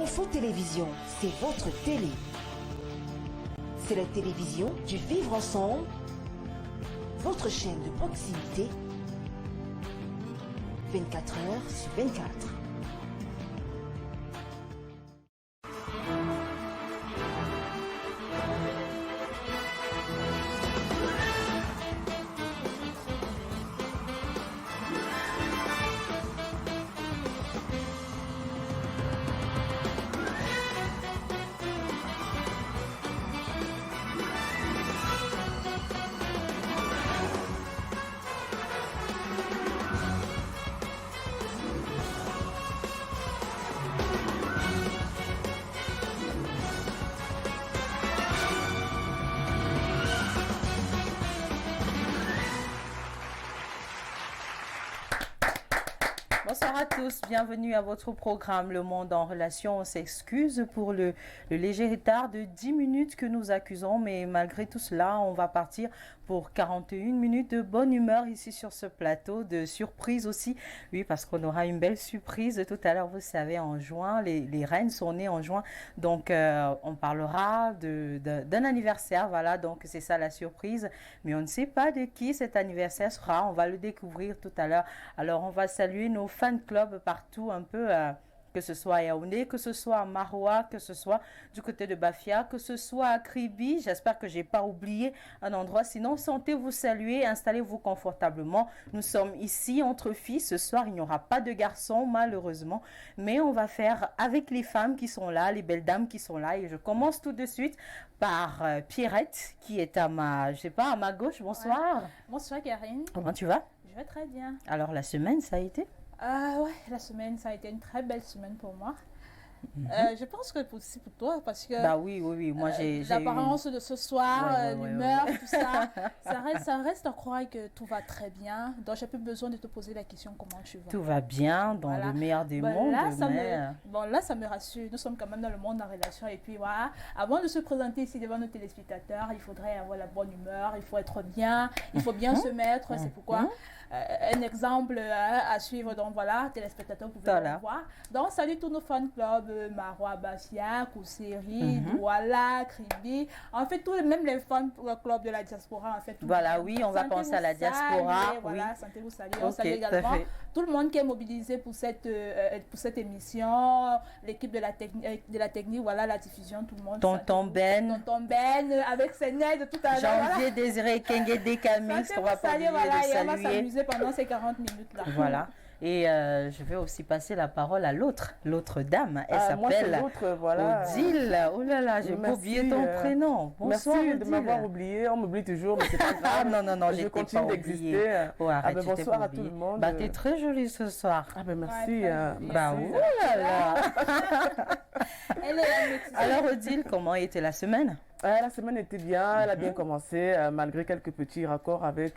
Info Télévision, c'est votre télé. C'est la télévision du vivre ensemble, votre chaîne de proximité, 24 heures sur 24. Bonsoir à tous, bienvenue à votre programme Le Monde en Relation. On s'excuse pour le léger retard de 10 minutes que nous accusons, mais malgré tout cela, on va partir pour 41 minutes de bonne humeur ici sur ce plateau, de surprise aussi. Oui, parce qu'on aura une belle surprise tout à l'heure, vous savez, en juin, les reines sont nées en juin, donc on parlera d'un anniversaire, voilà, donc c'est ça la surprise, mais on ne sait pas de qui cet anniversaire sera, on va le découvrir tout à l'heure. Alors on va saluer nos fan clubs partout un peu, que ce soit à Yaoundé, que ce soit à Maroua, que ce soit du côté de Bafia, que ce soit à Kribi. J'espère que je n'ai pas oublié un endroit. Sinon, sentez-vous saluer, installez-vous confortablement. Nous sommes ici entre filles. Ce soir, il n'y aura pas de garçons, malheureusement. Mais on va faire avec les femmes qui sont là, les belles dames qui sont là. Et je commence tout de suite par Pierrette, qui est à ma, je sais pas, à ma gauche. Bonsoir. Ouais. Bonsoir, Karine. Comment tu vas? Je vais très bien. Alors, la semaine, ça a été? Ouais, la semaine, ça a été une très belle semaine pour moi. Je pense que aussi pour toi, parce que bah oui, moi j'ai l'apparence de ce soir, l'humeur, tout ça, ouais. ça reste à croire que tout va très bien. Donc j'ai plus besoin de te poser la question comment tu vas. Tout va bien dans le meilleur des mondes. Là, ça me rassure. Nous sommes quand même dans le monde en relation. Et puis voilà, avant de se présenter ici devant nos téléspectateurs, il faudrait avoir la bonne humeur, il faut être bien, il faut bien se mettre. C'est pourquoi un exemple à suivre. Donc voilà, téléspectateurs, vous pouvez le voir. Donc salut tous nos fan clubs, Maroua, Bafia, Kousseri, Douala, Kribi. En fait, même les fan clubs de la diaspora. En fait, voilà, oui, on va penser à la diaspora. Voilà, sentez-vous saluer. On salue également tout le monde qui est mobilisé pour cette émission, l'équipe de la technique, voilà, la diffusion, tout le monde. Tonton Ben, avec ses neiges tout à l'heure. Janvier Désiré Kengede Camix, qu'on va pas oublier de saluer. On va s'amuser pendant ces 40 minutes-là. Voilà. Et je vais aussi passer la parole à l'autre dame. Elle s'appelle Odile. Oh là là, j'ai oublié ton prénom. Bonsoir, merci de m'avoir oublié. On m'oublie toujours, mais c'est pas grave. non, je continue d'exister. Oh, arrête, bonsoir à tout le monde. Bah, t'es très jolie ce soir. Ah ben merci. Bah, oh là là. Alors Odile, comment était la semaine? La semaine était bien, elle a bien commencé, malgré quelques petits raccords avec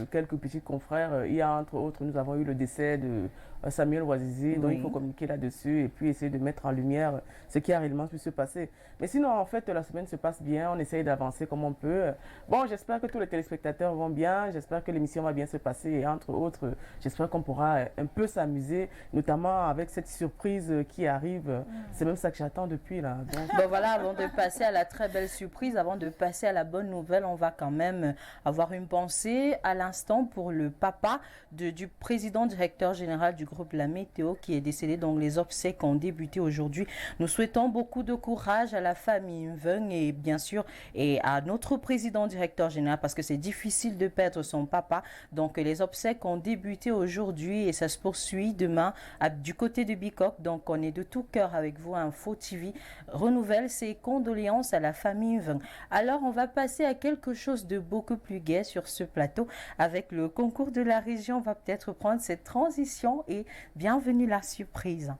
quelques petits confrères. Il y a entre autres, nous avons eu le décès de Samuel Ouazizi, donc il faut communiquer là-dessus et puis essayer de mettre en lumière ce qui a réellement pu se passer. Mais sinon, en fait, la semaine se passe bien, on essaye d'avancer comme on peut. Bon, j'espère que tous les téléspectateurs vont bien, j'espère que l'émission va bien se passer et entre autres, j'espère qu'on pourra un peu s'amuser, notamment avec cette surprise qui arrive. C'est même ça que j'attends depuis là. Donc... Bon voilà, avant de passer à la très belle surprise, avant de passer à la bonne nouvelle, on va quand même avoir une pensée à l'instant pour le papa du président directeur général du groupe La Météo qui est décédé. Donc les obsèques ont débuté aujourd'hui. Nous souhaitons beaucoup de courage à la famille Mveng et bien sûr et à notre président directeur général parce que c'est difficile de perdre son papa. Donc les obsèques ont débuté aujourd'hui et ça se poursuit demain du côté de Bicok. Donc on est de tout cœur avec vous. Info TV renouvelle ses condoléances à la famille Mveng. Alors on va passer à quelque chose de beaucoup plus gai sur ce plateau avec le concours de la région. On va peut-être prendre cette transition et bienvenue la surprise.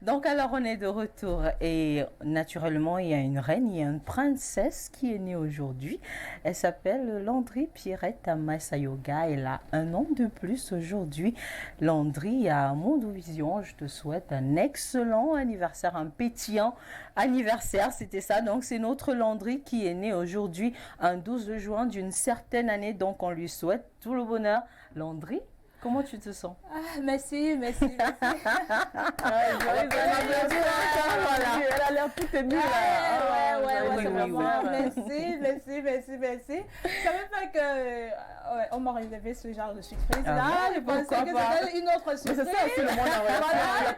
Donc alors on est de retour et naturellement il y a une reine, il y a une princesse qui est née aujourd'hui. Elle s'appelle Landry Pierrette Amasa Yoga. Elle a un an de plus aujourd'hui. Landry, à Mondovision, je te souhaite un excellent anniversaire, un pétillant anniversaire. C'était ça. Donc c'est notre Landry qui est née aujourd'hui, un 12 juin d'une certaine année. Donc on lui souhaite tout le bonheur. Landry, comment tu te sens? Merci, merci, merci. Elle a l'air toute émue là. Ouais, vraiment. Merci, merci, merci, merci. Je savais pas que on m'a réservé ce genre de surprise là. Je pensais que c'était une autre surprise. C'est ça aussi le monde en relation.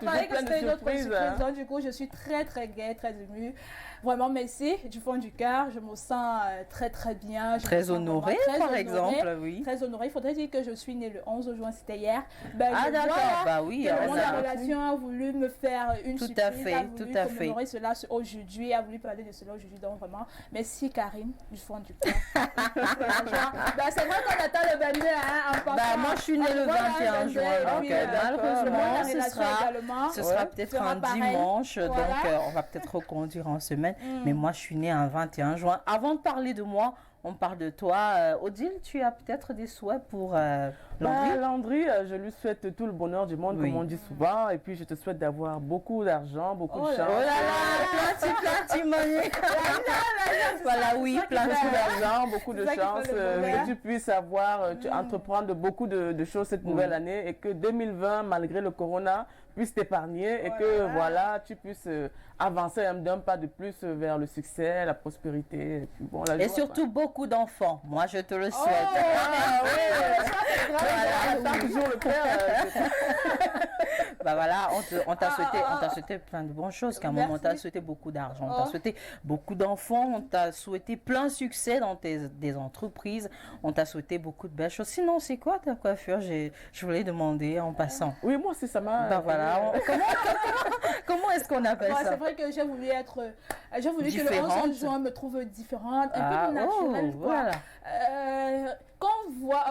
Il y a Je parlais toujours que plein c'était de une autre surprise. surprises. Donc du coup, je suis très très gaie, très émue. Vraiment merci du fond du cœur. Je me sens très très bien. Je me Très sens honorée, vraiment très par honorée. exemple, oui. Très honorée. Il faudrait dire que je suis née le 11 juin, c'était hier. Ah d'accord, bah oui. Le monde de ça- la relation a voulu me faire une Tout surprise, à fait, a voulu tout à fait. commémorer cela aujourd'hui, a voulu parler de cela aujourd'hui. Donc vraiment, merci Karine, du fond du cœur. Bah, c'est vrai qu'on attend le 22, hein, en passant. Bah, moi, je suis née le 21 juin, donc malheureusement, ce sera peut-être sera un pareil. dimanche, Voilà. donc on va peut-être reconduire en semaine. Mais moi, je suis née un 21 juin. Avant de parler de moi, on parle de toi. Odile, tu as peut-être des souhaits pour Landry? Landry, je lui souhaite tout le bonheur du monde, Oui. comme on dit souvent. Et puis, je te souhaite d'avoir beaucoup d'argent, beaucoup de Oh là chance. Oh là là, plein money. Voilà, oui, plein Beaucoup de d'argent, beaucoup de C'est ça qui chance, fait le bonheur. que tu puisses avoir, entreprendre beaucoup de choses cette nouvelle année et que 2020, malgré le corona, puisse t'épargner et que voilà, tu puisses avancer d'un pas de plus vers le succès, la prospérité. Et, puis, bon, la Et joie, surtout beaucoup d'enfants. Moi, je te le Oh, souhaite. Voilà, toujours le père. Bah voilà, on t'a souhaité plein de bonnes choses. Qu'à un moment, on t'a Merci. souhaité beaucoup d'argent, on t'a Oh. souhaité beaucoup d'enfants, on t'a souhaité plein succès dans des entreprises, on t'a souhaité beaucoup de belles choses. Sinon, c'est quoi ta coiffure? Je voulais demander en passant. Oui, moi aussi, ça m'a. Bah voilà, comment est-ce qu'on appelle Ouais, ça? c'est vrai que j'ai voulu être, j'ai voulu que le Différente. 11 juin me trouve différente, un Ah, peu plus naturelle, quoi. voilà. Quand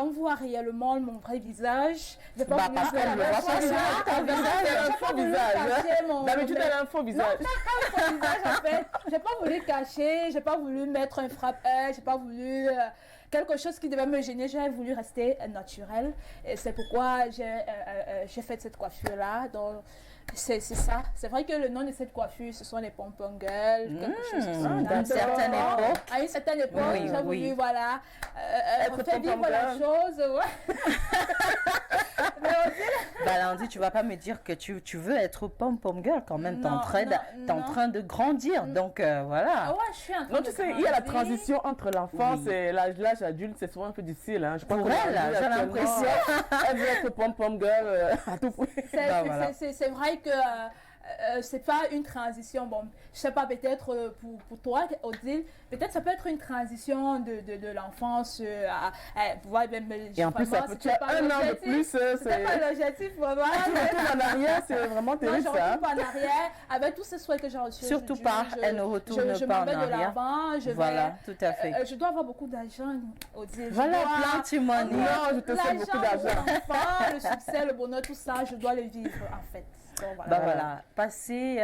on voit réellement mon vrai visage, j'ai pas Bah, voulu parce faire qu'on le voit pas souvent, ton visage, j'ai pas voulu cacher mon D'habitude, elle a un faux visage. mon visage, en fait. J'ai pas voulu cacher, j'ai pas voulu mettre un frappe-œil, j'ai pas voulu quelque chose qui devait me gêner, j'ai voulu rester naturelle. Et c'est pourquoi j'ai fait cette coiffure-là. Donc, c'est ça. C'est vrai que le nom de cette coiffure, ce sont les pompons girls, quelque chose comme ça. D'une certaine époque. À une certaine époque, Oui, j'ai oui. voulu, voilà, Être faire vivre pom-pom la girl. chose. Ouais. Mais aussi, Bah Lundi, tu vas pas me dire que tu veux être pom-pom girl quand même. T'es en Non, train non, t'es en non. train de grandir. Donc voilà. ah ouais, je suis en train Non, de tu sais, il y a la grandir. transition entre l'enfance Oui. et l'âge adulte, c'est souvent un peu difficile. Hein. Je crois Pour que elle, Landry, j'ai actuellement, l'impression. Elle veut être pom-pom girl à tout prix. Bah, voilà. C'est vrai que c'est pas une transition. Bon, je sais pas, peut-être pour toi, Odile, peut-être ça peut être une transition de l'enfance à pouvoir même. Et en plus, ça peut faire un an de plus. C'est pas l'objectif, vraiment. Tu retournes en arrière, c'est vraiment Non, terrible je ça. retourne pas en arrière. Avec tous ces souhaits que j'ai reçus. Surtout aujourd'hui, pas, elle ne retourne je pas m'en en vais de arrière. l'avant. Voilà, tout à fait. Je dois avoir beaucoup d'argent, Odile. Je Voilà, dois- plein de money. Non, je te souhaite beaucoup L'argent, d'argent. les enfants, le succès, le bonheur, tout ça, je dois le vivre en fait. Donc, voilà. Bah voilà, passer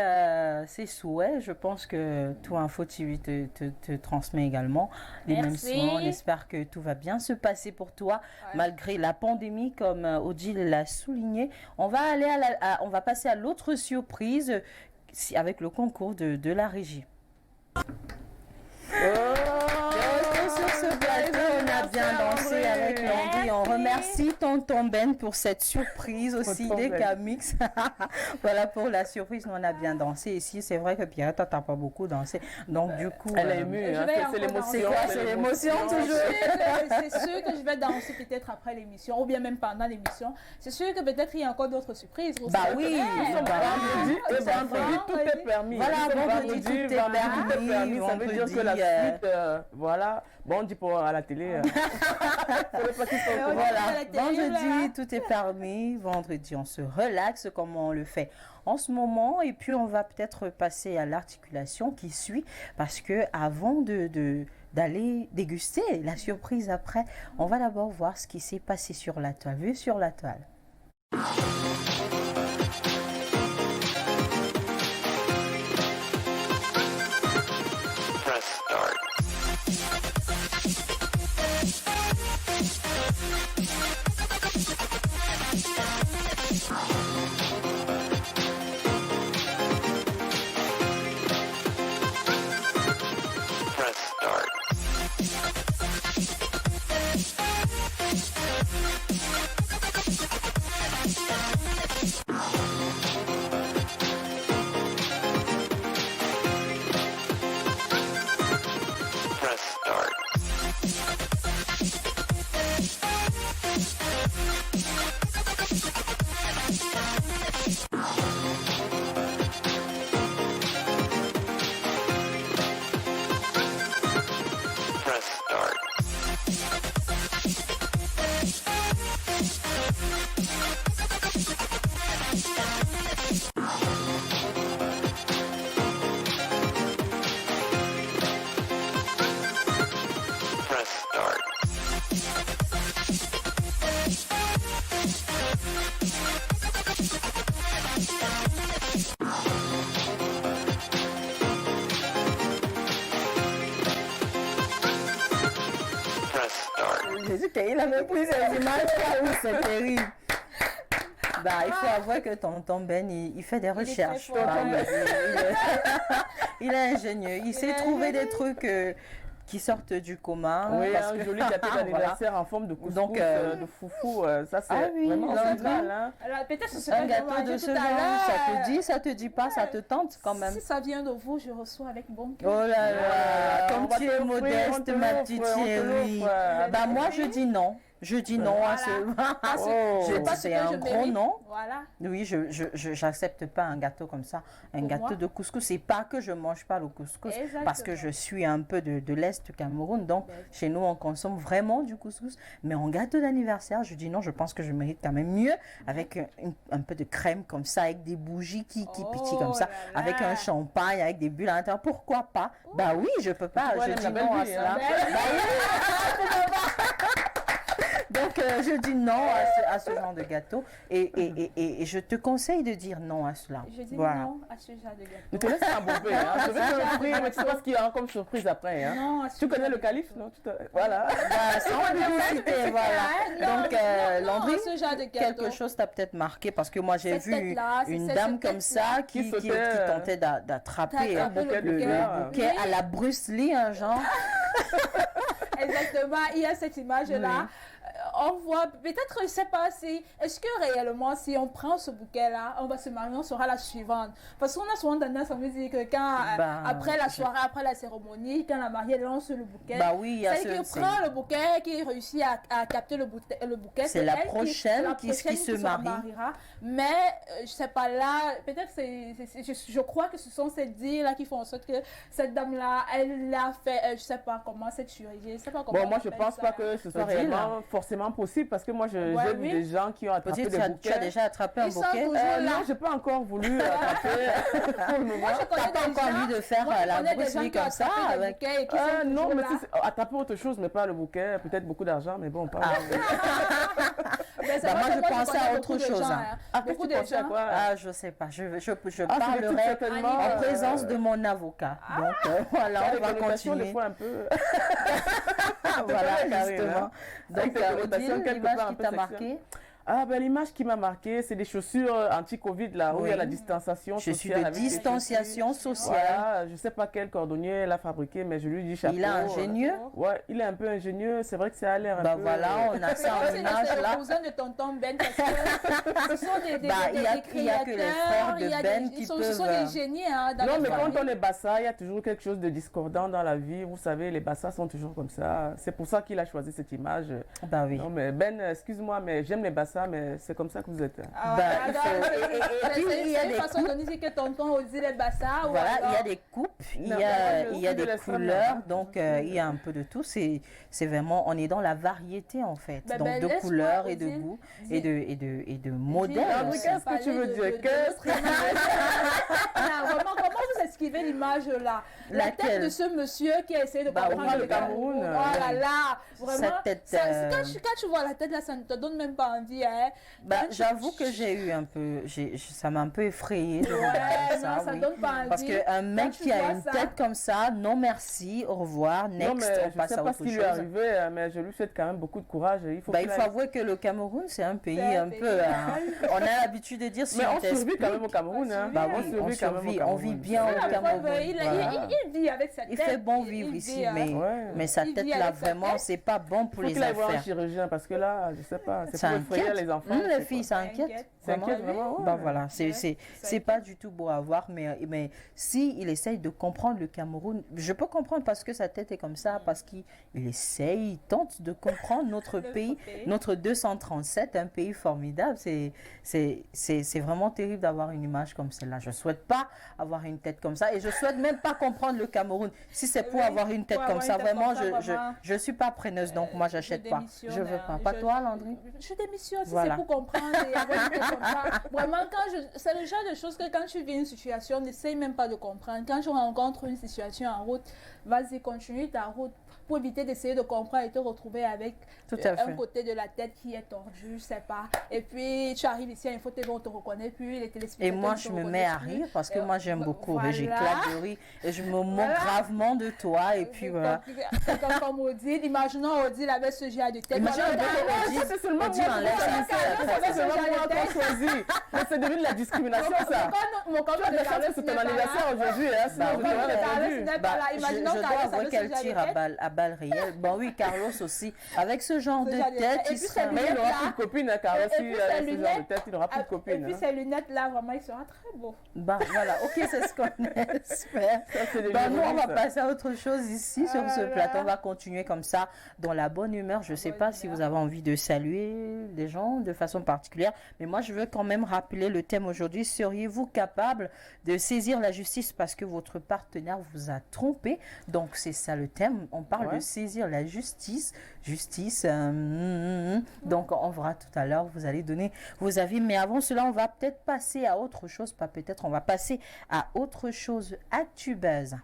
ses souhaits, je pense que tout Info TV te transmet également les mêmes Merci. souhaits. On espère que tout va bien se passer pour toi, Ouais. malgré la pandémie, comme Odile l'a souligné. On va aller on va passer à l'autre surprise avec le concours de la régie. Sur ce plateau, on a bien dansé avec Landry. On remercie Tonton Ben pour cette surprise aussi Tonton des Ben. Camix. Voilà pour la surprise, nous on a bien dansé ici. C'est vrai que Pierre, toi t'as pas beaucoup dansé. Donc du coup, Elle est émue, Je hein, vais c'est encore l'émotion. danser. C'est quoi, c'est l'émotion toujours. C'est sûr que je vais danser peut-être après l'émission ou bien même pendant l'émission. C'est sûr que peut-être il y a encore d'autres surprises. Vous Bah savez. oui, Ouais, bah Vendredi, oui, et tout à vendredi, fait. tout est permis. Voilà, Nous sommes vendredi, tout est permis. Ça veut dire que la Vendredi, suite, voilà. Bon, on dit pour à la télé. Pour les petits sont au courant. Voilà, à la télé, vendredi, là. tout est permis. Vendredi, on se relaxe comme on le fait en ce moment. Et puis, on va peut-être passer à l'articulation qui suit. Parce que avant d'aller déguster la surprise après, on va d'abord voir ce qui s'est passé sur la toile. Vue sur la toile. Jésus, il avait pris ces images là où c'est terrible. Bah, il faut avouer que tonton Ben, il fait des recherches. très fort. Il est ingénieux. Il sait trouver des trucs qui sortent du commun. Oui, parce un que- joli gâteau d'anniversaire en forme de couscous, Donc, de foufou, ça c'est ah oui, vraiment l'entrée. central. Hein. Alors, peut-être ce Un serait gâteau de ce genre, ça te dit pas, ça te tente quand même. Si ça vient de vous, je reçois avec bon Oh cœur. là là, On comme va tu te es l'offrir, on modeste, te ma l'offre, petite on te chérie. l'offre. Bah moi je dis non. Je dis non à ce. Parce que Oh. je sais pas ce C'est que un je gros mérite. non. Voilà. Oui, je n'accepte pas un gâteau comme ça. Un Pour gâteau moi. de couscous, c'est pas que je mange pas le couscous, Exactement. parce que je suis un peu de l'Est du Cameroun, donc chez nous on consomme vraiment du couscous. Mais en gâteau d'anniversaire, je dis non, je pense que je mérite quand même mieux avec un peu de crème comme ça, avec des bougies qui pétillent comme ça, là là. avec un champagne, avec des bulles à l'intérieur. Pourquoi pas? Bah oui, je peux pas, vois, je elle dis aime la non belle à vie, cela. hein. Bah oui. Donc, je dis non à ce genre de gâteau et je te conseille de dire non à cela. Je dis Voilà. non à ce genre de Ne gâteau. te laisse pas embobber, hein. Je vais te l'offrir, mais tu sais pas ce qu'il y a comme surprise après. Hein. Non, à ce Tu connais genre le de calife, gâteau. non? Voilà. Bah, sans publicité, voilà. Non, Donc, non, Landry, à ce genre de gâteau. quelque chose t'a peut-être marqué parce que moi, j'ai Cette vu tête-là, c'est une cette dame comme tête-là ça qui qui sautait, tentait d'attraper un bouquet de le fleurs. bouquet à la Bruce Lee, un genre. Exactement, il y a cette image-là. On voit, peut-être, je ne sais pas si, est-ce que réellement, si on prend ce bouquet-là, on va se marier, on sera la suivante. Parce qu'on a souvent tendance à me dire que quand, Bah, après la soirée, après la cérémonie, quand la mariée lance le bouquet, Bah oui, il y a celle qui ce. prend le bouquet, qui réussit à capter le bouquet, C'est la elle prochaine qui se marie. mariera. Mais, je ne sais pas, là, peut-être, je crois que ce sont ces dires-là qui font en sorte que cette dame-là, elle a fait, je ne sais pas comment, cette chirurgie, je ne sais pas comment. Bon, moi, on je appelle pense ça. pas que ce soit Faut dire, réellement forcément possible parce que moi, j'ai Ouais, vu oui. des gens qui ont attrapé Peut-être des tu as bouquets. déjà attrapé un Ils sont bouquet. toujours là. Non, j'ai pas encore voulu attraper pour le moment. Moi, je connais T'as pas des encore gens- envie de faire moi, je la connais des Bruce gens Lee qui ont comme ça attrapé des avec. bouquets et qui sont Non, toujours mais là. attraper autre chose, mais pas le bouquet, peut-être beaucoup d'argent, mais bon, pas. Mais c'est Bah, vrai moi, que je pensais connais à beaucoup autre de chose, gens, hein. Ah, qu'est-ce beaucoup que tu de pensais à gens. quoi? Ah, je sais pas. Je Ah, c'est tout parlerai certainement. en présence de mon avocat. Donc, voilà, on va continuer. Des fois un peu. Voilà, Karine, hein. justement. Avec Donc, des connotations Odile, quelque l'image part un qui peu t'a sexuelles. marqué. Ah, ben l'image qui m'a marqué, c'est des chaussures anti-Covid, là, où il y a Oui. la distanciation Je suis sociale. de avec les distanciation chaussures. sociale. Voilà, je sais pas quel cordonnier l'a fabriqué, mais je lui dis chapeau. Il est ingénieux. Ouais, il est un peu ingénieux, c'est vrai que ça a l'air un Bah peu... voilà, on a ça en C'est image le là. cousin de tonton Ben parce que ce sont des Bah, il y a que les frères de il y a Ben des- qui ce sont peuvent, des génies hein, dans Non, la mais famille. quand on est bassa, il y a toujours quelque chose de discordant dans la vie. Vous savez, les bassas sont toujours comme ça. C'est pour ça qu'il a choisi cette image. Bah oui. Non, mais Ben, excuse-moi, mais j'aime les bassas, mais c'est comme ça que vous êtes. Ah, Bah, ouais, il d'accord. faut- et puis, il y a C'est une des façon de dire que tonton Odile est bassa. ou Voilà, il y a alors- des coupes, il Non, y a, moi, je il y a suis de des l'extrême couleurs, là. donc il y a un peu de tout. C'est vraiment, on est dans la variété en fait. Ben, Donc ben, de laisse-moi, couleurs et de Odile, goûts dis- et de modèles. mais aussi. qu'est-ce que tu veux dire? Qu'est-ce Vraiment, comment vous esquivez l'image là? La tête Laquelle? de ce monsieur qui a essayé de Bah, comprendre oui, le le Cameroun, Oh là là, Sa vraiment. tête, Quand tu vois la tête là, ça ne te donne même pas envie. Hein. Bah, Quand tu- j'avoue que j'ai eu un peu, ça m'a un peu effrayée de regarder Ouais, ça. non, ça Oui. donne pas envie. Parce qu'un mec tu qui a vois une ça- tête comme ça, non merci, au revoir, next, Non, mais on je passe sais à pas autre ce qui lui chose. est arrivé, mais je lui souhaite quand même beaucoup de courage. Il faut Bah, qu'il il faut aille- avouer que le Cameroun, c'est un pays C'est un un pays. peu. On a l'habitude de dire si Mais on on survit t'explique. quand même au Cameroun. Hein. Bah On oui, on survit quand même au survit, on Cameroun. vit bien C'est au la Cameroun. preuve, il Voilà. vit avec sa tête. Il fait bon vivre il ici, vit, hein. Ouais. mais sa Il tête vit là, avec sa vraiment, tête. c'est pas bon Il pour faut les qu'il aille voir un affaires. chirurgien parce que là, je sais pas, c'est Ça pour effrayer inquiète. les enfants. Les c'est filles, quoi. ça inquiète. Ça inquiète vraiment, ouais. Bah voilà, c'est Ouais. pas du tout beau à voir, mais si il essaye de comprendre le Cameroun, je peux comprendre parce que sa tête est comme ça, parce qu'il essaye, il tente de comprendre notre pays, notre 237, un pays formidable. C'est vraiment terrible d'avoir une image comme celle-là. Je souhaite pas avoir une tête comme ça et je souhaite même pas comprendre le Cameroun. Si c'est pour Oui, avoir une tête pour comme avoir ça, une tête vraiment, comme ça, vraiment. je suis pas preneuse, donc moi j'achète pas. Je veux pas. Pas toi, Landry? Je démissionne si Voilà. c'est pour comprendre et avoir une tête comme ça. Vraiment, c'est le genre de choses que quand tu vis une situation, n'essaye même pas de comprendre. Quand tu rencontres une situation en route, vas-y, continue ta route pour éviter d'essayer de comprendre et te retrouver avec Tout à un fait. côté de la tête qui est tordu, je sais pas. Et puis, tu arrives ici à Info TV, on te reconnaît plus, les Et téléspectateurs moi, ne je te me mets à reconnaissent plus. rire parce que moi, j'aime beaucoup Voilà. Régécule. éclate de rire et je me moque gravement de toi. Et puis voilà. Comme Odile, imaginons Odile avec ce genre de tête. Imagine C'est seulement Odile enlève c'est seulement moi qu'on choisit. Mais c'est devenu de la discrimination, ça. Mon compte Tu as de chance que c'est ton anniversaire aujourd'hui, hein, sinon je t'aurais répondu. Je dois avouer qu'elle tire à balles réelles. Bon oui, Carlos aussi. Avec ce genre de tête, il sera... Mais il n'aura plus de copine, hein, Carlos. Si il a ce genre de tête, il n'aura plus de copine. Et puis ces lunettes-là, vraiment, il sera très beau. Bah voilà, ok, c'est ce qu'on espère. Bah, nous, on va passer à autre chose ici sur ce plateau. On va continuer comme ça, dans la bonne humeur. Je ne sais pas si vous avez envie de saluer les gens de façon particulière, mais moi, je veux quand même rappeler le thème aujourd'hui. Seriez-vous capable de saisir la justice parce que votre partenaire vous a trompé? Donc, c'est ça le thème. On parle de saisir la justice. Donc, on verra tout à l'heure. Vous allez donner vos avis. Mais avant cela, on va peut-être passer à autre chose. Pas peut-être, on va passer à autre chose. Actubuzz.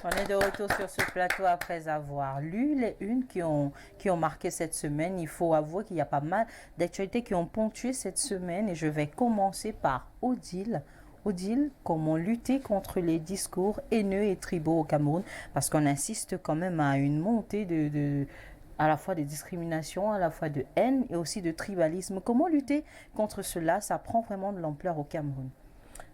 On est de retour sur ce plateau après avoir lu les unes qui ont marqué cette semaine. Il faut avouer qu'il y a pas mal d'actualités qui ont ponctué cette semaine et je vais commencer par Odile. Odile, comment lutter contre les discours haineux et tribaux au Cameroun? Parce qu'on insiste quand même à une montée à la fois de discrimination, à la fois de haine et aussi de tribalisme. Comment lutter contre cela? Ça prend vraiment de l'ampleur au Cameroun.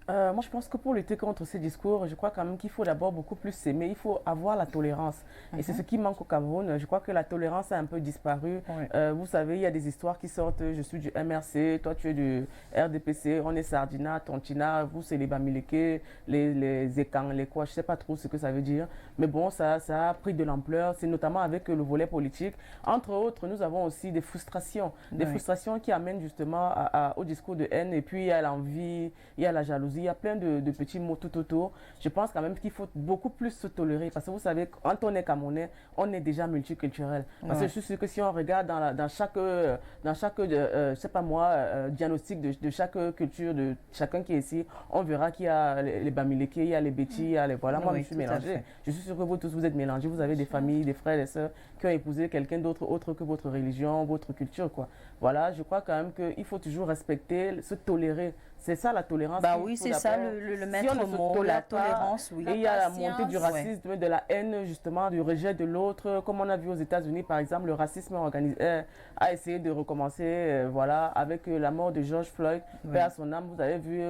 Moi, je pense que pour lutter contre ces discours, je crois quand même qu'il faut d'abord beaucoup plus s'aimer. Il faut avoir la tolérance. Et c'est ce qui manque au Cameroun. Je crois que la tolérance a un peu disparu. Vous savez, il y a des histoires qui sortent. Je suis du MRC, toi tu es du RDPC, on est Sardina, Tontina, vous c'est les Bamileke, les Ekang, les quoi, je ne sais pas trop ce que ça veut dire. Mais bon, ça a pris de l'ampleur. C'est notamment avec le volet politique. Entre autres, nous avons aussi des frustrations. Des frustrations qui amènent justement au discours de haine. Et puis, il y a l'envie, il y a la jalousie. Il y a plein de petits mots tout autour. Je pense quand même qu'il faut beaucoup plus se tolérer. Parce que vous savez, quand on est Camerounais, on est déjà multiculturel. Parce que je suis sûr que si on regarde dans chaque je sais pas moi, diagnostic de chaque culture, de chacun qui est ici, on verra qu'il y a les Bamileke, il y a les Bétis, il y a les... Voilà, moi je suis mélangé. Je suis sûr que vous tous, vous êtes mélangés. Vous avez des familles, des frères, des sœurs qui ont épousé quelqu'un d'autre, autre que votre religion, votre culture, quoi. Voilà, je crois quand même qu'il faut toujours respecter, se tolérer. C'est ça la tolérance. Bah oui, c'est ça le maître mot, la tolérance, oui. Et il y a la montée du racisme, de la haine, justement, du rejet de l'autre. Comme on a vu aux États-Unis, par exemple, le racisme organisé a essayé de recommencer, voilà, avec la mort de George Floyd. Paix à son âme, vous avez vu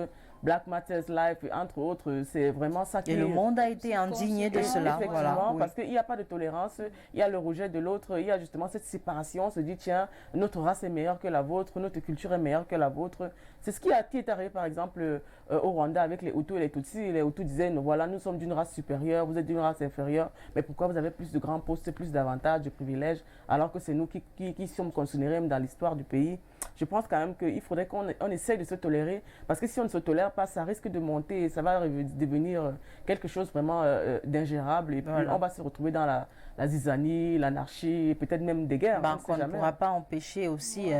Black Matters Life, entre autres, c'est vraiment ça qui... Et le monde a été indigné de cela. Effectivement, voilà, parce qu'il n'y a pas de tolérance, il y a le rejet de l'autre, il y a justement cette séparation, on se dit, tiens, notre race est meilleure que la vôtre, notre culture est meilleure que la vôtre. C'est ce qui est arrivé, par exemple, au Rwanda avec les Hutus et les Tutsis. Les Hutus disaient, voilà, nous sommes d'une race supérieure, vous êtes d'une race inférieure, mais pourquoi vous avez plus de grands postes, plus d'avantages, de privilèges, alors que c'est nous qui sommes considérés même dans l'histoire du pays je pense quand même qu'il faudrait qu'on essaye de se tolérer, parce que si on ne se tolère pas, ça risque de monter et ça va devenir quelque chose vraiment d'ingérable, et puis on va se retrouver dans la zizanie, l'anarchie, peut-être même des guerres. On ne pourra pas empêcher aussi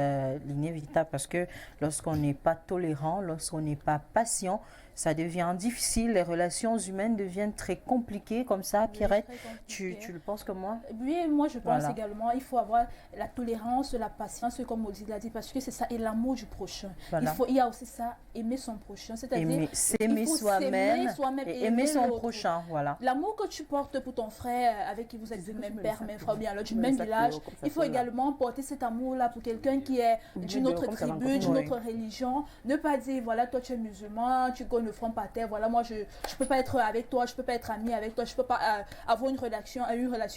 l'inévitable, parce que lorsqu'on n'est pas tolérant, lorsqu'on n'est pas patient, ça devient difficile, les relations humaines deviennent très compliquées comme ça. Pierrette, tu le penses comme moi? Oui, moi je pense également, il faut avoir la tolérance, la patience, comme Odile l'a dit, parce que c'est ça, et l'amour du prochain. Voilà. Il y a aussi ça, aimer son prochain, c'est-à-dire s'aimer soi-même et aimer son prochain. Voilà. L'amour que tu portes pour ton frère avec qui vous êtes du même père, même frère, bien alors du même village, il faut également porter cet amour-là pour quelqu'un qui est d'une autre tribu, d'une autre religion. Ne pas dire, voilà, toi tu es musulman, tu connais le front par terre, voilà, moi je peux pas être avec toi, je peux pas être ami avec toi, je peux pas avoir une relation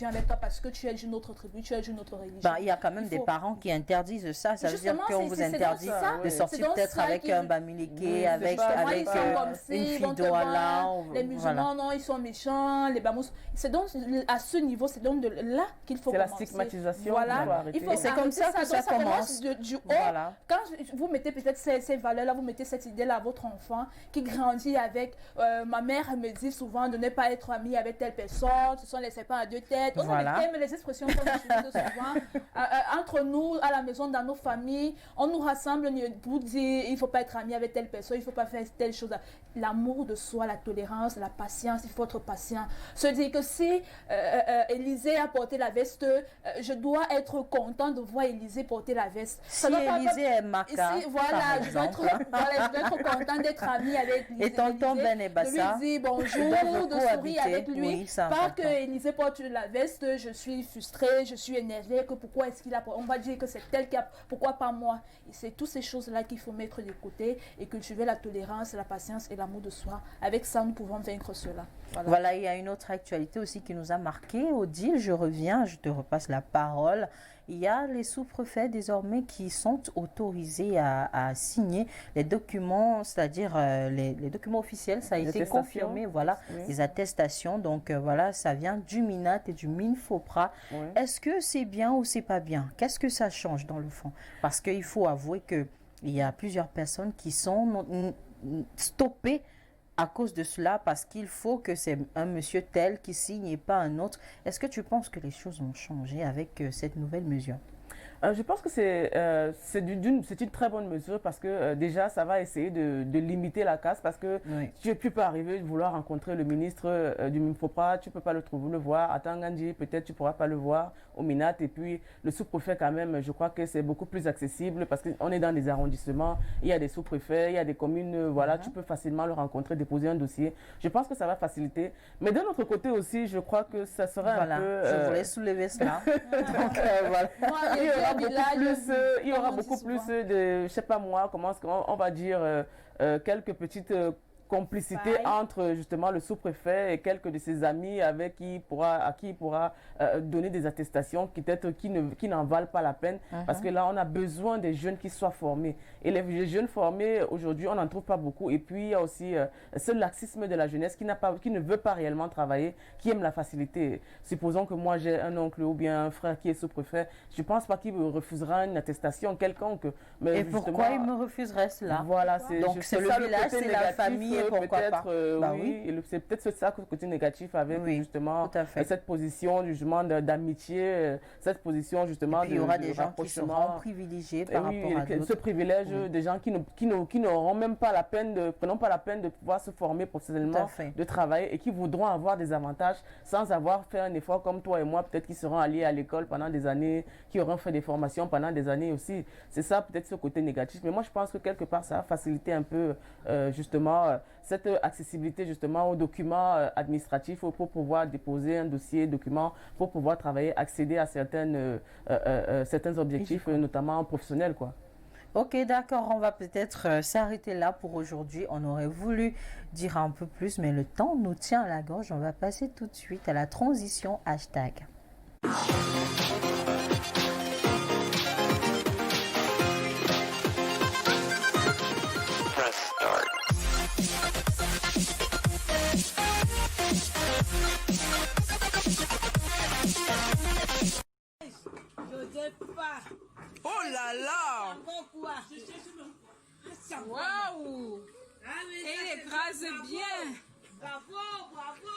avec toi parce que tu es d'une autre tribu, tu es d'une autre religion. Il y a quand même des parents qui interdisent ça, ça veut dire qu'on vous interdit de sortir peut-être avec un bamileke, avec une fille douala. Les musulmans, non, ils sont méchants, les bamous. C'est donc à ce niveau, c'est donc de là qu'il faut commencer. C'est la stigmatisation. Voilà, c'est comme ça que ça commence. Du haut, quand vous mettez peut-être ces valeurs-là, vous mettez cette idée-là à votre enfant qui grandit avec ma mère me dit souvent de ne pas être amie avec telle personne, ce sont les serpents à deux têtes. On a les expressions qu'on utilise souvent entre nous, à la maison, dans nos familles. On nous rassemble pour dire il ne faut pas être ami avec telle personne, il ne faut pas faire telle chose. L'amour de soi, la tolérance, la patience, il faut être patient. Se dire que si Élisée a porté la veste, je dois être content de voir Élisée porter la veste. Si Élisée est maca, je dois être content d'être ami avec Élisée. Et tonton Ben Ebassa, de lui dire bonjour, de sourire avec lui. Pas que Élisée porte la veste, je suis frustrée, je suis énervée, que pourquoi est-ce qu'il a... On va dire que c'est tel qui a... Pourquoi pas moi? Et c'est toutes ces choses-là qu'il faut mettre de côté et cultiver la tolérance, la patience et l'amour de soi. Avec ça, nous pouvons vaincre cela. Voilà, il y a une autre actualité aussi qui nous a marqué. Odile, je reviens, je te repasse la parole. Il y a les sous-préfets désormais qui sont autorisés à signer les documents, c'est-à-dire les documents officiels. Ça a été confirmé, voilà, les attestations. Donc voilà, ça vient du MINAT et du MINFOPRA. Est-ce que c'est bien ou c'est pas bien? Qu'est-ce que ça change dans le fond? Parce qu'il faut avouer qu'il y a plusieurs personnes qui sont stoppées à cause de cela, parce qu'il faut que c'est un monsieur tel qui signe et pas un autre. Est-ce que tu penses que les choses ont changé avec cette nouvelle mesure? Je pense que c'est une très bonne mesure, parce que déjà, ça va essayer de limiter la casse, parce que tu ne peux pas arriver de vouloir rencontrer le ministre du MINFOPRA, tu ne peux pas le voir. À Tangandji, peut-être tu ne pourras pas le voir au MINAT. Et puis, le sous-préfet, quand même, je crois que c'est beaucoup plus accessible, parce qu'on est dans des arrondissements, il y a des sous-préfets, il y a des communes, voilà, tu peux facilement le rencontrer, déposer un dossier. Je pense que ça va faciliter. Mais d'un autre côté aussi, je crois que ça serait un peu... Je voulais soulever cela. Donc, voilà. Il y aura beaucoup plus de, je sais pas moi, comment on va dire, quelques petites complicité entre justement le sous-préfet et quelques de ses amis à qui il pourra donner des attestations qui n'en valent pas la peine, parce que là on a besoin des jeunes qui soient formés, et les jeunes formés aujourd'hui on n'en trouve pas beaucoup. Et puis il y a aussi ce laxisme de la jeunesse qui ne veut pas réellement travailler, qui aime la facilité. Supposons que moi j'ai un oncle ou bien un frère qui est sous-préfet, je pense pas qu'il me refusera une attestation quelconque. Mais pourquoi il me refuserait cela? Voilà, donc c'est le village, c'est la famille. Oui, c'est peut-être ça le côté négatif avec justement cette position justement d'amitié, cette position justement il y aura des gens qui seront privilégiés par rapport à d'autres. Ce privilège des gens qui n'auront même pas la peine de pouvoir se former professionnellement, de travailler, et qui voudront avoir des avantages sans avoir fait un effort comme toi et moi, peut-être qui seront allés à l'école pendant des années, qui auront fait des formations pendant des années aussi. C'est ça peut-être ce côté négatif. Mais moi je pense que quelque part ça va faciliter un peu justement cette accessibilité justement aux documents administratifs pour pouvoir déposer un dossier, document, pour pouvoir travailler, accéder à certains objectifs, notamment professionnels, quoi. Ok, d'accord, on va peut-être s'arrêter là pour aujourd'hui. On aurait voulu dire un peu plus, mais le temps nous tient à la gorge. On va passer tout de suite à la transition hashtag. Oh là là! c'est bien. Bravo, bravo.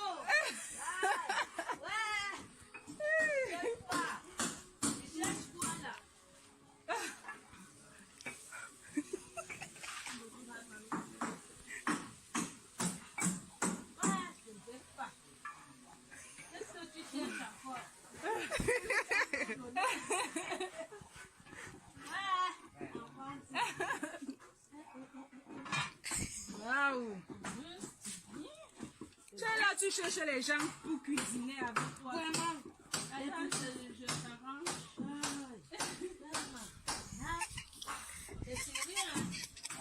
Waouh. Tu es là, tu cherches les gens pour cuisiner avec toi. Vraiment. Attends, je t'arrange. C'est sérieux, hein?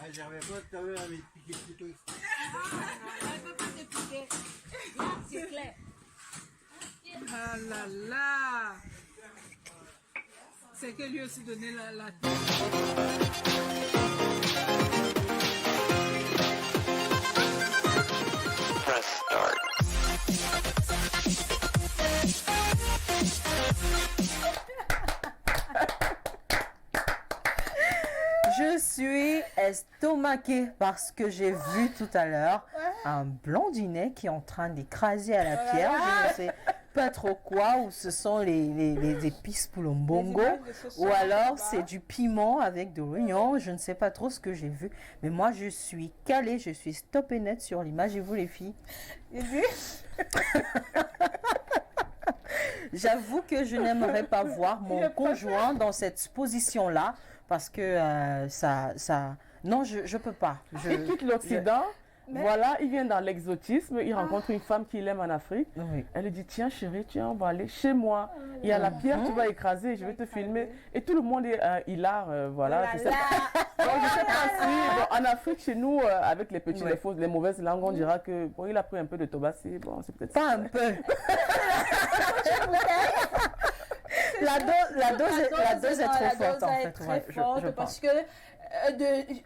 Ah, j'avais pas tout à l'heure à me piquer plutôt. Elle ne peut pas te piquer. Là, c'est clair. Ah là là. C'est que lui aussi donnait la Press start. Je suis estomaquée parce que j'ai vu tout à l'heure un blondinet qui est en train d'écraser à la pierre. Je ne sais pas trop quoi, ou ce sont les épices pour le mbongo, ou alors c'est du piment avec de l'oignon. Je ne sais pas trop ce que j'ai vu, mais moi je suis calée, je suis stop et net sur l'image. Et vous les filles? J'avoue que je n'aimerais pas voir mon conjoint dans cette position-là parce que non, je peux pas. Il quitte l'Occident. Voilà, il vient dans l'exotisme, il rencontre une femme qu'il aime en Afrique. Oui. Elle lui dit, tiens chérie, tiens, on va aller chez moi. Il y a la pierre, tu vas écraser, je vais te filmer. Et tout le monde est hilar, voilà. Je sais pas. Donc, je sais pas si, bon, en Afrique, chez nous, avec les petits, les fausses, les mauvaises langues, on dira que, bon, il a pris un peu de tobassi, bon, c'est peut-être Pas un peu. La dose est trop forte, en fait. Très Ouais, forte je parce pense. que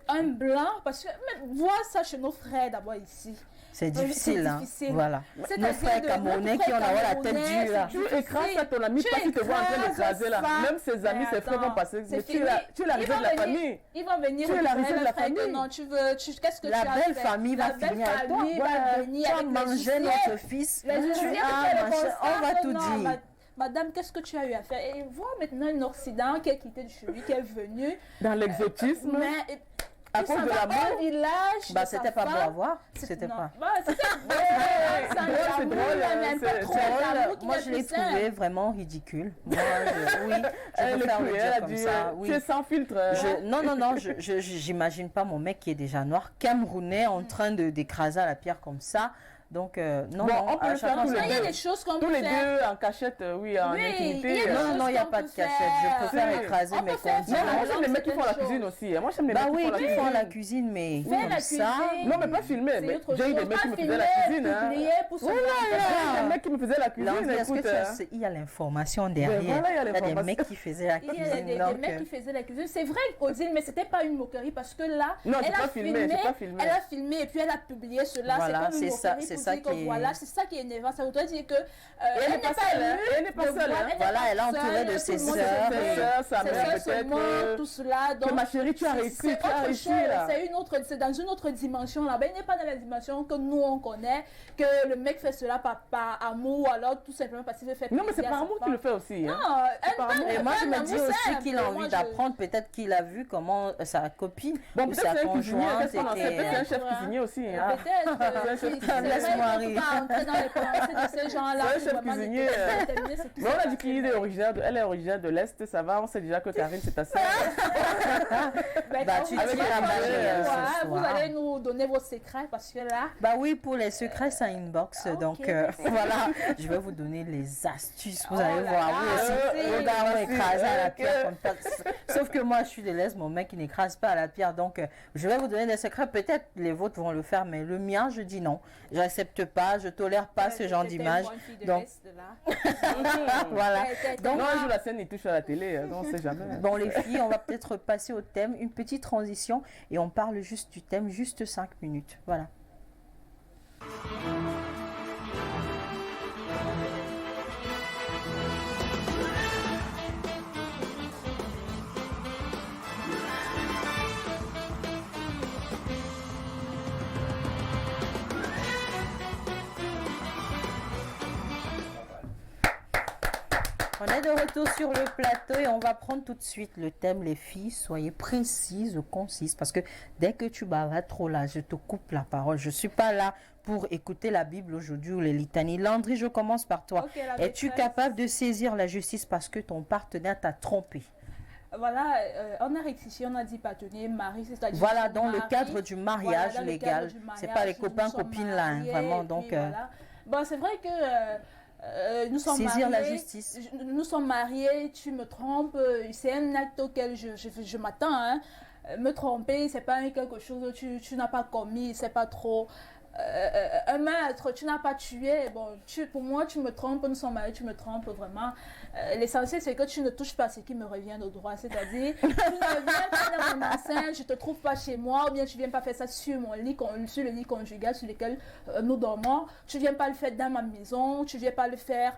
un blanc, parce que voir ça chez nos frères d'abord ici. C'est difficile, hein. difficile. Voilà. C'est-à-dire Nos frères de- camerounais nos qui ont frères la tête camerounais, dure, là. c'est Tu écrases à ton ami, Tu pas qu'il te voit en train écrases d'écraser là. ça. Même ses amis, ses frères vont passer. C'est Mais fini. tu es la risée de la famille. Ils vont venir Tu es la risée de la frère que famille. non, qu'est-ce que La tu as belle fait? famille va La belle finir avec toi. famille va Ouais, venir tu as avec les mangé huissiers. notre fils. Les huissiers, Tu tu as fais le machin. constat On va que tout non, dire. Madame, qu'est-ce que tu as eu à faire? Et voir maintenant un Occident qui est quitté de chez lui, qui est venu. Dans l'exotisme, Mais à cause de l'amour. un village. Bah, de sa c'était pas beau femme. à voir. C'était Non. pas. Bah, c'était drôle. C'est drôle, mais un peu c'est trop drôle. d'amour qui Moi, n'est je l'ai plus sain. trouvé vraiment ridicule. Moi, oui, je Elle peux est faire le cruelle, dire elle a comme dit, ça. Oui. tu es sans filtre. Non, j'imagine pas mon mec qui est déjà noir, camerounais, en train d'écraser à la pierre comme ça. Donc, non, Bon, on peut à le chaque faire fois, tous les ça- Il y a deux. des choses qu'on Tous peut les faire. deux en cachette, oui, en Oui, intimité. il y a des Non, non, il n'y a qu'on pas de peut cachette. faire. Je préfère Si. écraser On mes peut faire conditions. Non, moi j'aime les mecs qui font la C'est cuisine chaud. aussi. Moi j'aime les Bah mecs qui oui, font la qui font la cuisine. cuisine, mais Faire comme la ça. cuisine. Non, mais pas filmer. C'est Mais autre j'ai eu chose. des mecs qui me Pas faisaient la filmer, cuisine. hein. publier pour se Oh là montrer. là. J'ai des mecs qui me faisaient la cuisine. Là, est-ce que Écoute, il y a l'information derrière? voilà, il y a des l'information. mecs qui faisaient la Il y a cuisine. des donc, mecs qui faisaient la cuisine. C'est vrai, Odile, mais c'était pas une moquerie parce que là, Non, j'ai elle a pas filmé, j'ai pas filmé. elle a filmé et puis elle a publié cela. Voilà, c'est comme une c'est ça- moquerie c'est pour ça dire que qui est- voilà, c'est ça qui est énervant. Ça voudrait dire que elle n'est pas seule, hein. Elle n'est pas de seule, voir- hein. n'est Voilà, pas elle est entourée seule, de tout ses le monde sœurs. se Ses fait. sœurs, sa Ses mère, sœurs peut-être se montrent, tout cela. que Donc, ma chérie, tu as réussi, c'est tu as autre réussi chose, là. c'est dans une autre dimension là-bas. Il n'est pas dans la dimension que nous on connaît, que le mec fait cela par amour ou alors tout simplement parce qu'il veut faire Non, mais c'est plaisir à par sa amour femme. qu'il le fait aussi. hein. Non, elle par parle amour. Et moi, je me d'un dis amour aussi simple. qu'il a Moi, envie je- d'apprendre. Peut-être qu'il a vu comment sa copine Bon, ou peut-être sa c'est un cuisinier, conjointe qu'est-ce qu'on en sait? Peut-être c'est un était... chef cuisinier aussi. hein. Peut-être. Laisse-moi rire. Pas entrer dans les pensées de ces gens-là. Ouais, pour chef vraiment cuisinier, déterminer ce qui Mais on a s'est dit passé. qu'il est originaire elle est originaire de l'Est, ça va, on sait déjà que Karine c'est ta sœur. Ben, Bah, quand tu vous tires allez à voir, manger, ce vous soir. allez nous donner vos secrets parce que là, Bah oui, pour les secrets, c'est un inbox. Ok, Donc merci. voilà, je vais vous donner les astuces. Vous Oh allez là voir, là, vous aussi. merci. Regarde, on Merci. écrase à la Ok. pierre comme ça. Sauf que moi, je suis de l'Est, mon mec, il n'écrase pas à la pierre. Donc, je vais vous donner des secrets. Peut-être les vôtres vont le faire, mais le mien, je dis non. J'accepte pas, je tolère pas ce genre C'était d'image. une bonne fille de Donc, l'Est, là. voilà. Donc, Non, un jour la scène il touche à la télé, donc on sait jamais. Bon, les filles, on va peut-être passer au thème, une petite transition, et on parle juste du thème, juste 5 minutes. Voilà. On est de retour sur le plateau et on va prendre tout de suite le thème, les filles. Soyez précises, concises, parce que dès que tu bavardes trop là, je te coupe la parole. Je ne suis pas là pour écouter la Bible aujourd'hui ou les litanies. Landry, je commence par toi. Ok, la Es-tu maîtresse. capable de saisir la justice parce que ton partenaire t'a trompé? Voilà, on a rectifié, on a dit partenaire, mari, c'est-à-dire Voilà, son dans le mari. cadre du Voilà, mariage dans le légal. cadre du C'est pas mariage, les copains, nous sommes copines là, hein, mariés, vraiment. et Donc, puis voilà. Bon, c'est vrai que nous sommes saisir la mariés. justice. Nous sommes mariés, tu me trompes, c'est un acte auquel je m'attends. Hein. Me tromper, c'est pas quelque chose que tu n'as pas commis, c'est pas trop. Un meurtre, tu n'as pas tué. Bon, pour moi, tu me trompes, nous sommes mariés, tu me trompes vraiment. L'essentiel, c'est que tu ne touches pas à ce qui me revient de droit. C'est-à-dire, tu ne viens pas dans mon enceinte, je ne te trouve pas chez moi, ou bien tu ne viens pas faire ça sur mon lit, sur le lit conjugal sur lequel nous dormons. Tu ne viens pas le faire dans ma maison, tu ne viens pas le faire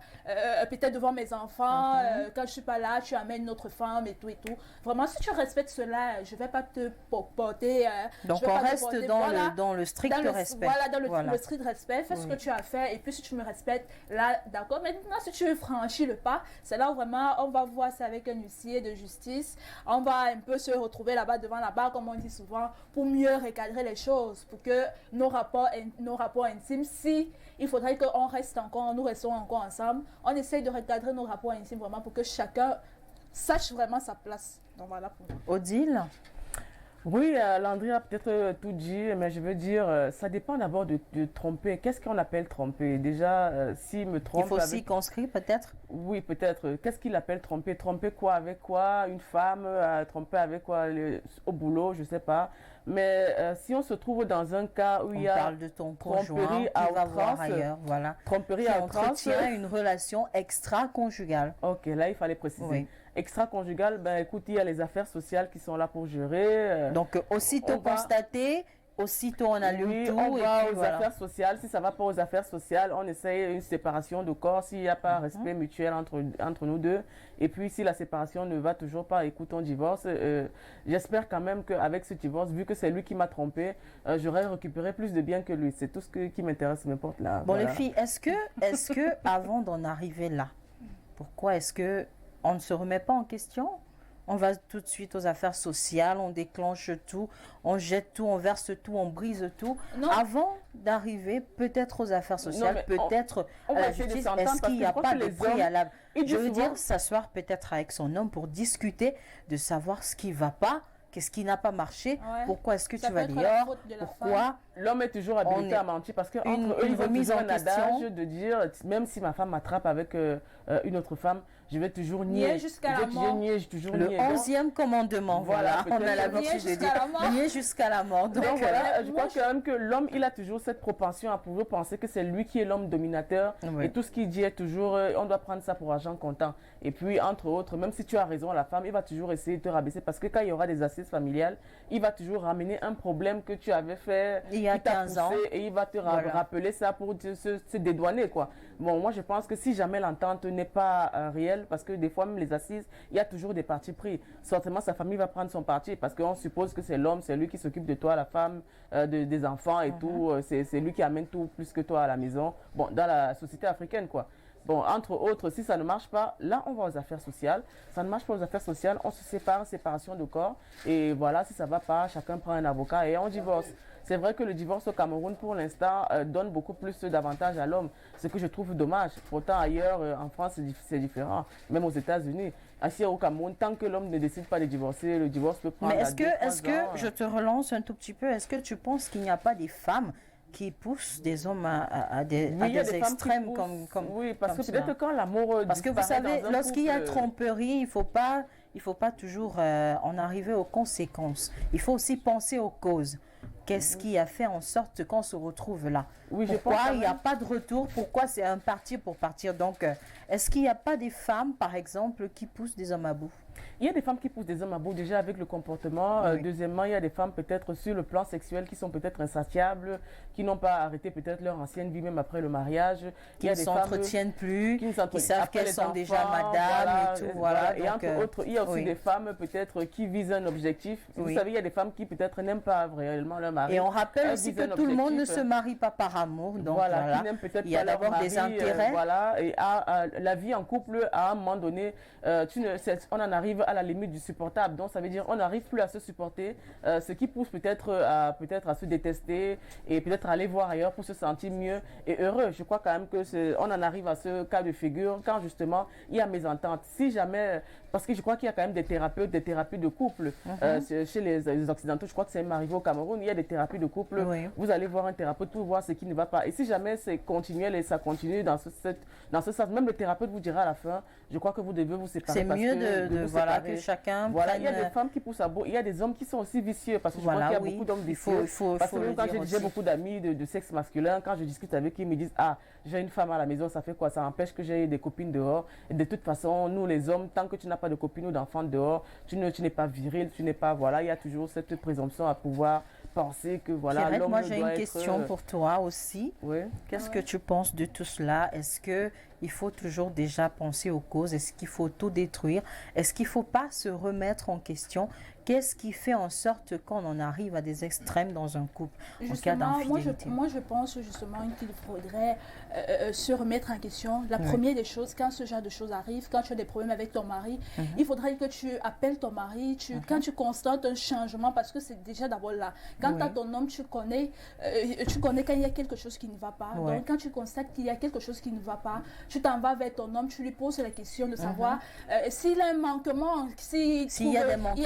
peut-être devant mes enfants. Quand je ne suis pas là, tu amènes une autre femme et tout et tout. Vraiment, si tu respectes cela, je ne vais pas te porter. Donc, je vais on pas te reste porter, dans, voilà. dans le strict Dans le- respect. Voilà, dans le Voilà. strict respect, fais ce Oui. que tu as fait et puis si tu me respectes, là, d'accord. Maintenant, si tu veux franchir le pas, c'est là où vraiment on va voir ça avec un huissier de justice. On va un peu se retrouver là-bas devant la barre, comme on dit souvent, pour mieux recadrer les choses, pour que nos rapports intimes, si il faudrait qu'on reste encore, nous restons encore ensemble, on essaye de recadrer nos rapports intimes vraiment pour que chacun sache vraiment sa place. Donc voilà pour moi. Odile, Oui, Landry a peut-être tout dit, mais je veux dire, ça dépend d'abord de tromper. Qu'est-ce qu'on appelle tromper? Déjà, s'il me trompe il faut avec... circonscrire peut-être. Oui, peut-être. Qu'est-ce qu'il appelle tromper? Tromper quoi? Avec quoi? Une femme? Tromper avec quoi? Au boulot? Je sais pas. Mais si on se trouve dans un cas où On il y a parle de ton conjoint tromperie qui à va voir outrance, ailleurs, voilà. tromperie Qui à outrance, entretient une relation extra-conjugale. ok, là, il fallait préciser. Oui. Extra-conjugal, ben écoute, il y a les affaires sociales qui sont là pour gérer. Donc, aussitôt on va- constaté, aussitôt on allume Oui, tout. on et va puis aux voilà. affaires sociales. Si ça va pas aux affaires sociales, on essaye une séparation de corps s'il n'y a Mhm. pas respect mutuel entre nous deux. Et puis, si la séparation ne va toujours pas, écoute, on divorce. J'espère quand même qu'avec ce divorce, vu que c'est lui qui m'a trompé, j'aurai récupéré plus de biens que lui. C'est tout ce qui m'intéresse, m'importe là. Bon, Voilà. les filles, est-ce que avant d'en arriver là, pourquoi est-ce que on ne se remet pas en question? On va tout de suite aux affaires sociales, on déclenche tout, on jette tout, on verse tout, on brise tout. Non. Avant d'arriver peut-être aux affaires sociales, mais peut-être on à va la essayer de justice, s'entendre est-ce parce qu'il n'y que a je crois pas que de les préalable? ils Je disent veux souvent- dire, s'asseoir peut-être avec son homme pour discuter de savoir ce qui ne va pas, qu'est-ce qui n'a pas marché, Ouais. pourquoi est-ce que Ça tu peut vas être la dehors, faute de la pourquoi. L'homme est toujours On habilité est- à mentir parce que Une- entre eux, une ils ont remise toujours en un adage question. de dire, même si ma femme m'attrape avec une autre femme, je vais toujours nier. Nier jusqu'à Je la vais mort. nier, je toujours Le nier. Donc- 11e commandement, voilà, Voilà, on a l'habitude Nier de jusqu'à dire la mort. nier jusqu'à la mort. Donc, Donc voilà, moi, je crois quand même que l'homme, il a toujours cette propension à pouvoir penser que c'est lui qui est l'homme dominateur. Oui. Et tout ce qu'il dit est toujours, on doit prendre ça pour argent comptant. Et puis, entre autres, même si tu as raison, la femme, il va toujours essayer de te rabaisser parce que quand il y aura des assises familiales, il va toujours ramener un problème que tu avais fait Il y a qui t'a 15 ans. poussé et il va te Voilà. rappeler ça pour se dédouaner, quoi. Bon, moi, je pense que si jamais l'entente n'est pas réelle, parce que des fois, même les assises, il y a toujours des partis pris. Certainement, sa famille va prendre son parti parce qu'on suppose que c'est l'homme, c'est lui qui s'occupe de toi, la femme, des enfants et tout. C'est lui qui amène tout plus que toi à la maison. Bon, dans la société africaine, quoi. Bon, entre autres, si ça ne marche pas, là, on va aux affaires sociales. Ça ne marche pas aux affaires sociales, on se sépare, séparation de corps. Et voilà, si ça ne va pas, chacun prend un avocat et on divorce. C'est vrai que le divorce au Cameroun, pour l'instant, donne beaucoup plus d'avantages à l'homme, ce que je trouve dommage. Pourtant, ailleurs, en France, c'est différent. Même aux États-Unis. Ici, au Cameroun, tant que l'homme ne décide pas de divorcer, le divorce peut prendre mais à 2-3 ans. je te relance un tout petit peu, est-ce que tu penses qu'il n'y a pas des femmes qui poussent des hommes à des, Oui, à il y a des des femmes qui extrêmes poussent. comme Oui, parce comme que peut-être cela. quand l'amour Parce que vous disparaît savez, dans un lorsqu'il y a couple, tromperie, il faut pas toujours en arriver aux conséquences. Il faut aussi penser aux causes. Qu'est-ce qui a fait en sorte qu'on se retrouve là? Oui, je pense Pourquoi quand il n'y a même. pas de retour? Pourquoi c'est un partir pour partir? Donc, est-ce qu'il n'y a pas des femmes, par exemple, qui poussent des hommes à bout? Il y a des femmes qui poussent des hommes à bout déjà avec le comportement. Deuxièmement, il y a des femmes peut-être sur le plan sexuel qui sont peut-être insatiables, qui n'ont pas arrêté peut-être leur ancienne vie même après le mariage. Qui Il y ne a des femmes s'entretiennent plus, qui savent après qu'elles les sont déjà enfants, madame et tout. Voilà. Et Donc, entre autres, il y a aussi des femmes peut-être qui visent un objectif. Vous savez, il y a des femmes qui peut-être n'aiment pas réellement leur mari. Et on rappelle Elles aussi visent que un tout le monde ne objectif. se marie pas par amour. Donc Voilà, qui n'aiment peut-être il y a pas leur d'abord des mari, intérêts. voilà, et la vie en couple, à un moment donné, on en arrive à la limite du supportable. Donc, ça veut dire on n'arrive plus à se supporter, ce qui pousse peut-être à se détester et peut-être aller voir ailleurs pour se sentir mieux et heureux. Je crois quand même que on en arrive à ce cas de figure quand justement il y a mésentente. Si jamais, parce que je crois qu'il y a quand même des thérapeutes, des thérapies de couple chez les Occidentaux. Je crois que c'est même arrivé au Cameroun. Il y a des thérapies de couple. Vous allez voir un thérapeute pour voir ce qui ne va pas. Et si jamais c'est continuel et ça continue dans ce sens, même le thérapeute vous dira à la fin, je crois que vous devez vous séparer. C'est mieux que chacun voilà, prenne... il y a des femmes qui poussent à bout. Il y a des hommes qui sont aussi vicieux parce que je crois qu'il y a beaucoup d'hommes vicieux. Parce que même quand j'ai beaucoup d'amis de sexe masculin, quand je discute avec eux, ils me disent ah, j'ai une femme à la maison, ça fait quoi? Ça empêche que j'ai des copines dehors. Et de toute façon, nous les hommes, tant que tu n'as pas de copines ou d'enfants dehors, tu n'es pas viril, tu n'es pas, voilà, il y a toujours cette présomption à pouvoir penser que voilà, l'homme moi doit j'ai une question pour toi aussi. Qu'est-ce que tu penses de tout cela? Est-ce que il faut toujours déjà penser aux causes? Est-ce qu'il faut tout détruire? Est-ce qu'il ne faut pas se remettre en question? Qu'est-ce qui fait en sorte qu'on en arrive à des extrêmes dans un couple en cas d'infidélité? Moi, je pense justement qu'il faudrait se remettre en question. La première des choses, quand ce genre de choses arrive, quand tu as des problèmes avec ton mari, il faudrait que tu appelles ton mari, quand tu constates un changement, parce que c'est déjà d'abord là. Quand tu as ton homme, tu connais quand il y a quelque chose qui ne va pas. Donc, quand tu constates qu'il y a quelque chose qui ne va pas, tu t'en vas vers ton homme, tu lui poses la question de savoir s'il a un manquement, s'il y a des manquements,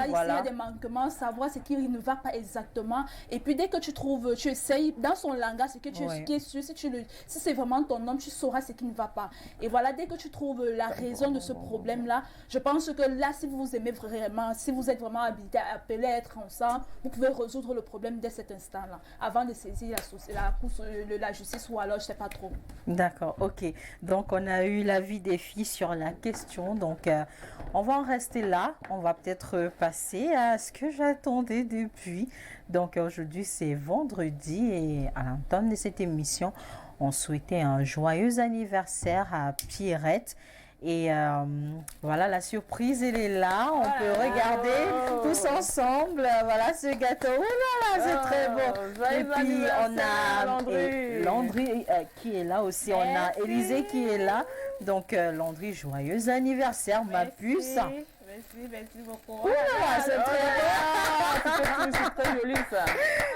s'il y a des manquements, savoir ce qui ne va pas exactement. Et puis dès que tu trouves, tu essayes dans son langage, ce qui est sûr, si c'est vraiment ton homme, tu sauras ce qui ne va pas. Et voilà, dès que tu trouves la raison de ce problème-là, je pense que là, si vous aimez vraiment, si vous êtes vraiment habilité à appeler, à être ensemble, vous pouvez résoudre le problème dès cet instant-là, avant de saisir la justice ou alors je ne sais pas trop. D'accord, ok. Donc on a eu l'avis des filles sur la question. Donc on va en rester là. On va peut-être passer à ce que j'attendais depuis. Donc aujourd'hui c'est vendredi et à l'entame de cette émission, on souhaitait un joyeux anniversaire à Pierrette. Et voilà, la surprise, elle est là. On peut regarder tous ensemble. Voilà ce gâteau. Oh là là, c'est très beau. Et puis, on a Landry qui est là aussi. On a Élisée qui est là. Donc, Landry, joyeux anniversaire, ma puce. Merci beaucoup. C'est très joli ça.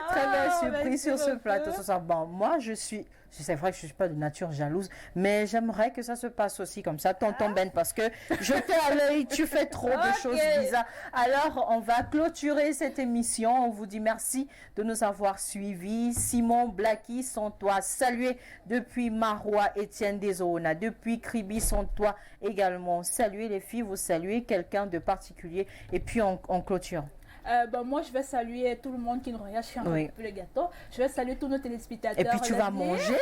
Très belle surprise sur ce plateau ce soir. Bon, moi, c'est vrai que je ne suis pas de nature jalouse, mais j'aimerais que ça se passe aussi comme ça, tonton Ben, parce que je t'ai à l'œil, tu fais trop de choses bizarres. Alors, on va clôturer cette émission. On vous dit merci de nous avoir suivis. Simon Blacky, sont toi salué depuis Marois, Étienne Desona, depuis Kribi, sont toi également salué. Les filles, vous saluez quelqu'un de particulier et puis on clôture. Moi, je vais saluer tout le monde qui nous regarde. Je suis un peu le gâteau. Je vais saluer tous nos téléspectateurs. Et puis, tu vas manger.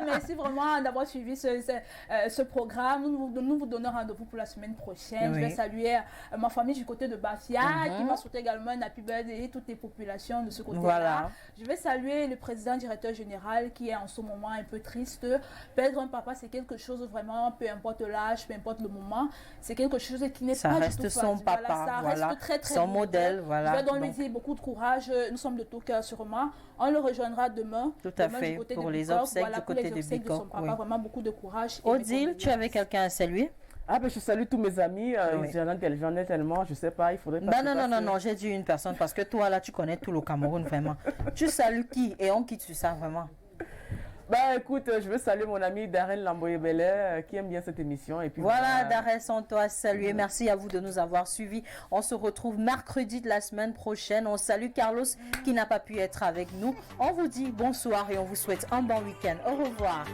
Merci vraiment d'avoir suivi ce programme. Nous vous donnons rendez-vous pour la semaine prochaine. Je vais saluer ma famille du côté de Bafia qui m'a souhaité également un happy birthday et toutes les populations de ce côté-là. Je vais saluer le président directeur général qui est en ce moment un peu triste. Perdre un papa, c'est quelque chose vraiment, peu importe l'âge, peu importe le moment, c'est quelque chose qui n'est pas du tout facile. Ça reste son papa. Ça reste très son modèle, voilà. Je vais donc lui dire beaucoup de courage. Nous sommes de tout cœur sûrement. On le rejoindra demain. Tout à fait. Pour les obsèques du côté de Bicor. Vraiment beaucoup de courage. Odile, tu avais quelqu'un à saluer? Ah ben je salue tous mes amis, j'en ai tellement, je sais pas, il faudrait pas... Non, j'ai dit une personne parce que toi là tu connais tout le Cameroun vraiment. Tu salues qui et on quitte sur ça vraiment? Bah écoute, je veux saluer mon ami Darren Lamboye-Bellet qui aime bien cette émission. Et puis voilà, Darren, sans toi saluer. Merci à vous de nous avoir suivis. On se retrouve mercredi de la semaine prochaine. On salue Carlos qui n'a pas pu être avec nous. On vous dit bonsoir et on vous souhaite un bon week-end. Au revoir.